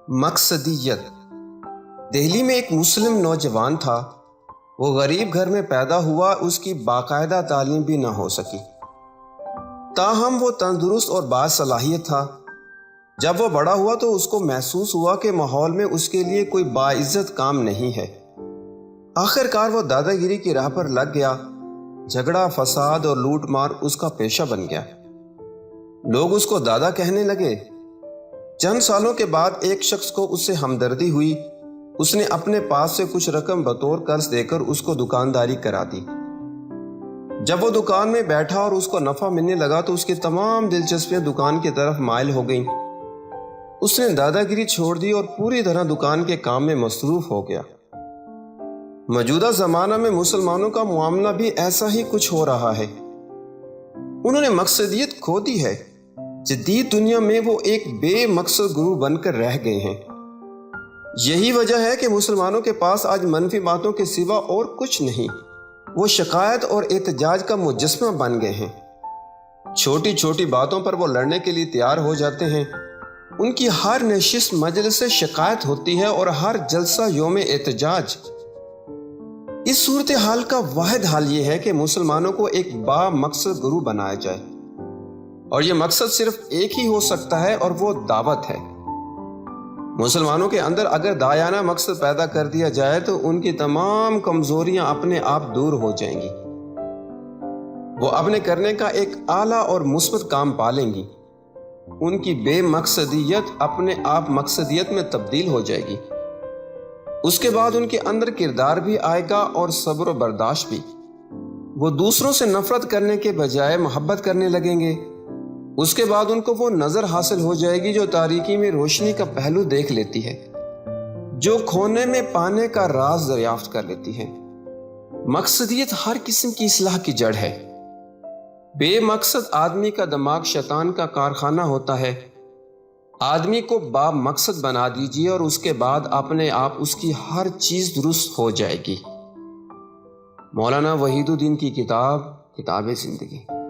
مقصدیت۔ دہلی میں ایک مسلم نوجوان تھا۔ وہ غریب گھر میں پیدا ہوا، اس کی باقاعدہ تعلیم بھی نہ ہو سکی، تاہم وہ تندرست اور باصلاحیت تھا۔ جب وہ بڑا ہوا تو اس کو محسوس ہوا کہ ماحول میں اس کے لیے کوئی باعزت کام نہیں ہے۔ آخر کار وہ دادا گیری کی راہ پر لگ گیا۔ جھگڑا، فساد اور لوٹ مار اس کا پیشہ بن گیا۔ لوگ اس کو دادا کہنے لگے۔ چند سالوں کے بعد ایک شخص کو اس سے ہمدردی ہوئی۔ اس نے اپنے پاس سے کچھ رقم بطور قرض دے کر اس کو دکانداری کرا دی۔ جب وہ دکان میں بیٹھا اور اس کو نفع ملنے لگا تو اس کی تمام دلچسپیاں دکان کی طرف مائل ہو گئیں۔ اس نے دادا گیری چھوڑ دی اور پوری طرح دکان کے کام میں مصروف ہو گیا۔ موجودہ زمانہ میں مسلمانوں کا معاملہ بھی ایسا ہی کچھ ہو رہا ہے۔ انہوں نے مقصدیت کھو دی ہے۔ جدید دنیا میں وہ ایک بے مقصد گروہ بن کر رہ گئے ہیں۔ یہی وجہ ہے کہ مسلمانوں کے پاس آج منفی باتوں کے سوا اور کچھ نہیں۔ وہ شکایت اور احتجاج کا مجسمہ بن گئے ہیں۔ چھوٹی چھوٹی باتوں پر وہ لڑنے کے لیے تیار ہو جاتے ہیں۔ ان کی ہر نشست مجلس سے شکایت ہوتی ہے اور ہر جلسہ یوم احتجاج۔ اس صورتحال کا واحد حل یہ ہے کہ مسلمانوں کو ایک با مقصد گروہ بنایا جائے، اور یہ مقصد صرف ایک ہی ہو سکتا ہے، اور وہ دعوت ہے۔ مسلمانوں کے اندر اگر دایانہ مقصد پیدا کر دیا جائے تو ان کی تمام کمزوریاں اپنے آپ دور ہو جائیں گی۔ وہ اپنے کرنے کا ایک اعلیٰ اور مثبت کام پالیں گی۔ ان کی بے مقصدیت اپنے آپ مقصدیت میں تبدیل ہو جائے گی۔ اس کے بعد ان کے اندر کردار بھی آئے گا اور صبر و برداشت بھی۔ وہ دوسروں سے نفرت کرنے کے بجائے محبت کرنے لگیں گے۔ اس کے بعد ان کو وہ نظر حاصل ہو جائے گی جو تاریکی میں روشنی کا پہلو دیکھ لیتی ہے، جو کھونے میں پانے کا راز دریافت کر لیتی ہے۔ مقصدیت ہر قسم کی اصلاح کی جڑ ہے۔ بے مقصد آدمی کا دماغ شیطان کا کارخانہ ہوتا ہے۔ آدمی کو با مقصد بنا دیجیے اور اس کے بعد اپنے آپ اس کی ہر چیز درست ہو جائے گی۔ مولانا وحید الدین کی کتاب زندگی۔